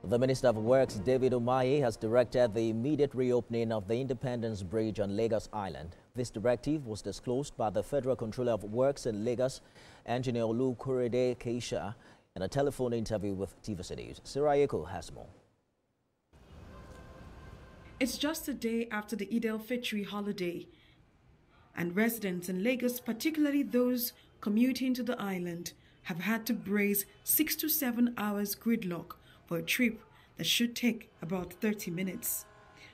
The Minister of Works, David Umahi, has directed the immediate reopening of the Independence Bridge on Lagos Island. This directive was disclosed by the Federal Controller of Works in Lagos, Engineer Olukorede Keisha, in a telephone interview with TVC News. Sirayeko has more. It's just a day after the Eid al-Fitr holiday, and residents in Lagos, particularly those commuting to the island, have had to brace 6 to 7 hours gridlock for a trip that should take about 30 minutes.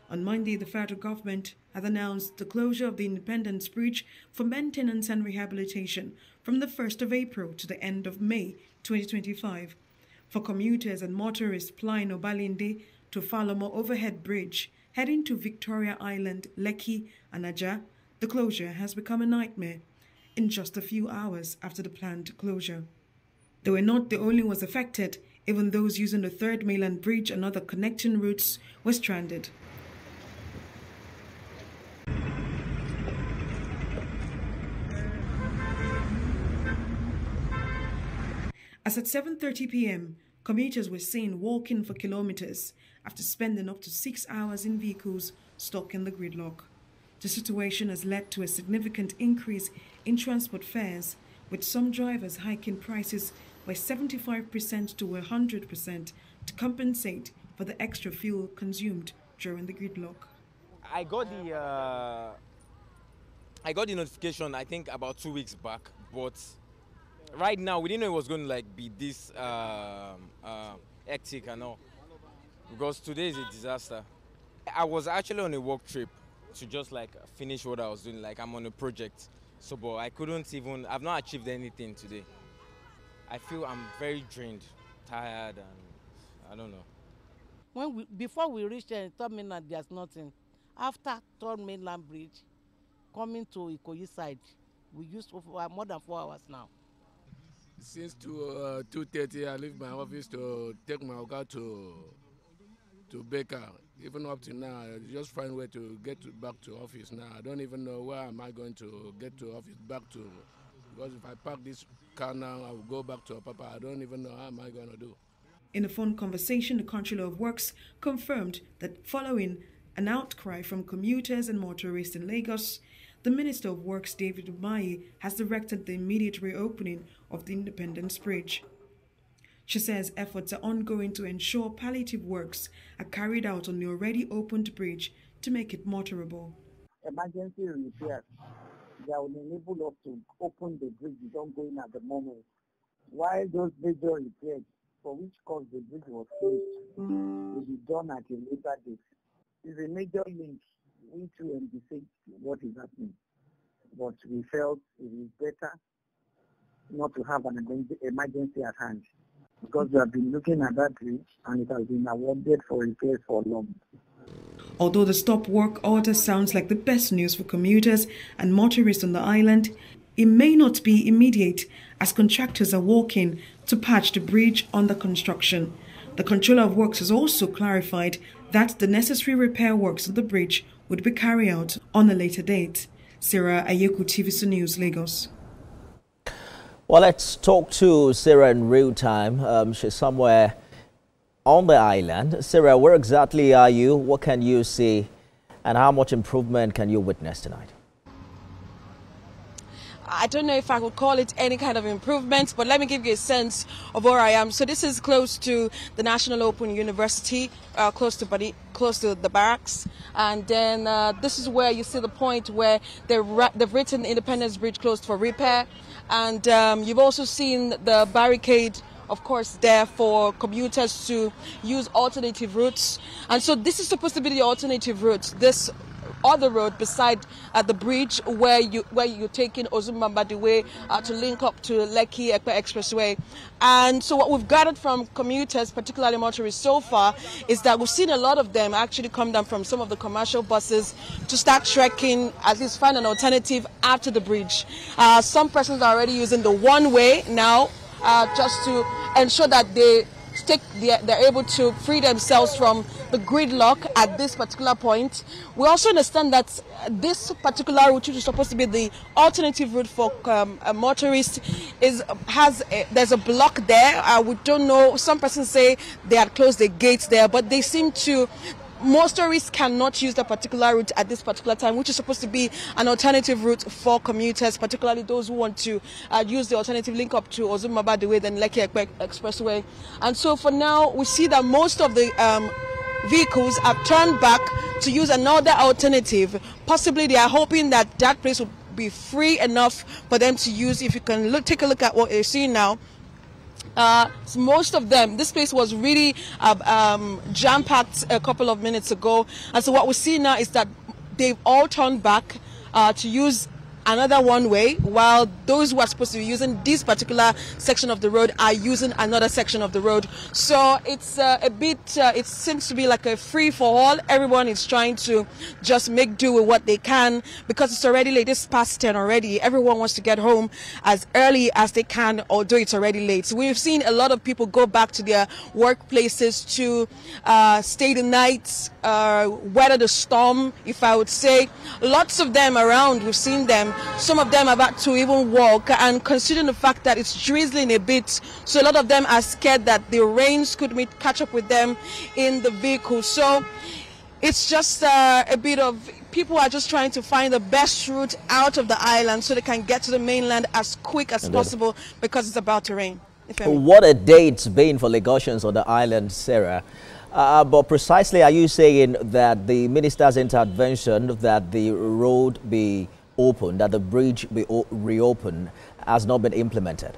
On Monday, the federal government has announced the closure of the Independence Bridge for maintenance and rehabilitation from the 1st of April to the end of May 2025. For commuters and motorists plying Obalende to Falomo Overhead Bridge, heading to Victoria Island, Lekki and Ajah, the closure has become a nightmare in just a few hours after the planned closure. They were not the only ones affected. Even those using the Third Mainland Bridge and other connecting routes were stranded. As at 7:30 p.m., commuters were seen walking for kilometers after spending up to 6 hours in vehicles stuck in the gridlock. The situation has led to a significant increase in transport fares, with some drivers hiking prices by 75% to 100% to compensate for the extra fuel consumed during the gridlock. I got the notification, I think, about 2 weeks back, but right now we didn't know it was going to be this hectic and all, because today is a disaster. I was actually on a work trip to just finish what I was doing. I'm on a project, so but I couldn't even. I've not achieved anything today. I feel I'm very drained, tired, and I don't know. Before we reach Third Mainland, there's nothing. After Third Mainland Bridge, coming to Ikoyi side, we used for more than 4 hours now. Since 2:30, I leave my office to take my car to Baker. Even up to now, I just find way to get back to office now. I don't even know where am I going to get to office back to. Because if I park this car now, I will go back to Papa. I don't even know how am I going to do. In a phone conversation, the Controller of Works confirmed that following an outcry from commuters and motorists in Lagos, the Minister of Works, David Umahi, has directed the immediate reopening of the Independence Bridge. She says efforts are ongoing to ensure palliative works are carried out on the already opened bridge to make it motorable. Emergency repairs that will enable us to open the bridge is ongoing at the moment. While those major repairs, for which cause the bridge was closed, will be done at a later date. It's a major link into envisage what is happening. But we felt it is better not to have an emergency at hand, because we have been looking at that bridge and it has been awarded for repairs for long. Although the stop work order sounds like the best news for commuters and motorists on the island, it may not be immediate as contractors are working to patch the bridge under construction. The Controller of Works has also clarified that the necessary repair works of the bridge would be carried out on a later date. Sarah Ayeku, TVC News, Lagos. Well, let's talk to Sarah in real time. She's somewhere on the island. Sarah, where exactly are you? What can you see? And how much improvement can you witness tonight? I don't know if I would call it any kind of improvement, but let me give you a sense of where I am. So this is close to the National Open University, close to the barracks. And then this is where you see the point where they've written Independence Bridge closed for repair. And you've also seen the barricade, of course, there for commuters to use alternative routes. And so this is supposed to be the alternative route. This other road beside the bridge where you're taking Ozumbambadi way to link up to Lekki Ekpe Expressway. And so what we've gathered from commuters, particularly motorists so far, is that we've seen a lot of them actually come down from some of the commercial buses to start trekking, at least find an alternative after the bridge. Some persons are already using the one way now just to ensure that they they're able to free themselves from the gridlock at this particular point. We also understand that this particular route, which is supposed to be the alternative route for motorists, there's a block there. We don't know. Some persons say they had closed the gates there, but they seem to. Most tourists cannot use the particular route at this particular time, which is supposed to be an alternative route for commuters, particularly those who want to use the alternative link up to Ozumaba the way, then Lekki Expressway. And so for now, we see that most of the vehicles have turned back to use another alternative. Possibly they are hoping that that place will be free enough for them to use. If you can take a look at what you're seeing now. So most of them, this place was really jam-packed a couple of minutes ago, and so what we see now is that they've all turned back to use another one way, while those who are supposed to be using this particular section of the road are using another section of the road. So it's a bit, it seems to be like a free for all. Everyone is trying to just make do with what they can because it's already late. It's past 10 already. Everyone wants to get home as early as they can, although it's already late. So we've seen a lot of people go back to their workplaces to stay the night, weather the storm, if I would say. Lots of them around, we've seen them. Some of them have had to even walk, and considering the fact that it's drizzling a bit, so a lot of them are scared that the rains could catch up with them in the vehicle. So it's just a bit of, people are just trying to find the best route out of the island so they can get to the mainland as quick as possible because it's about to rain. What a day it's been for Lagosians on the island, Sarah. But precisely, are you saying that the minister's intervention that the road be open, that the bridge be reopened, has not been implemented?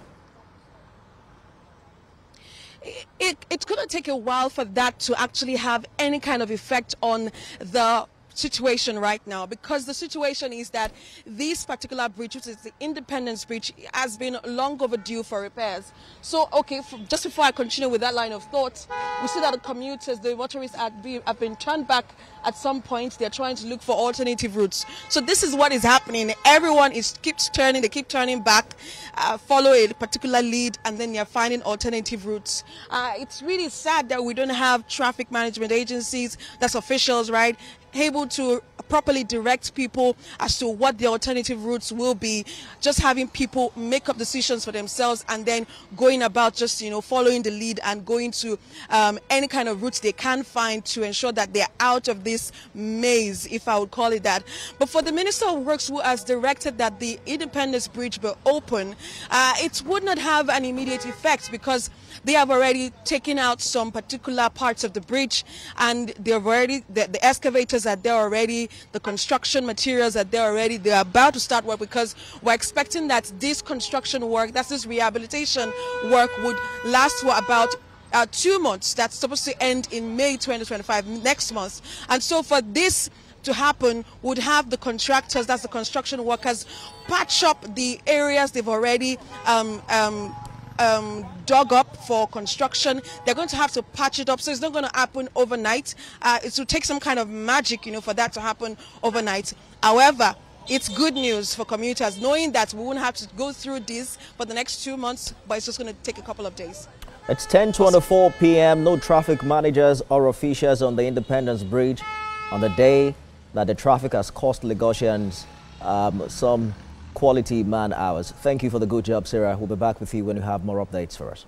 It's going to take a while for that to actually have any kind of effect on the situation right now, because the situation is that this particular bridge, which is the Independence Bridge, has been long overdue for repairs. So, okay, just before I continue with that line of thought, we see that the commuters, the motorists have been turned back at some point. They're trying to look for alternative routes. So this is what is happening. Everyone keeps turning, they keep turning back, follow a particular lead, and then they're finding alternative routes. It's really sad that we don't have traffic management agencies, that's officials, right, able to properly direct people as to what the alternative routes will be. Just having people make up decisions for themselves and then going about just, you know, following the lead and going to any kind of routes they can find to ensure that they're out of this maze, if I would call it that. But for the Minister of Works, who has directed that the Independence Bridge be open, it would not have an immediate effect because they have already taken out some particular parts of the bridge, and they've already, the excavators are there already, the construction materials are there already. They're about to start work because we're expecting that this construction work, that's this rehabilitation work, would last for about 2 months. That's supposed to end in May 2025, next month. And so for this to happen, would have the contractors, that's the construction workers, patch up the areas they've already dug up for construction. They're going to have to patch it up, so it's not going to happen overnight. It will take some kind of magic, you know, for that to happen overnight. However, it's good news for commuters, knowing that we won't have to go through this for the next 2 months, but it's just going to take a couple of days. It's 10:24 p.m. No traffic managers or officials on the Independence Bridge on the day that the traffic has cost Lagosians some quality man hours. Thank you for the good job, Sarah. We'll be back with you when you have more updates for us.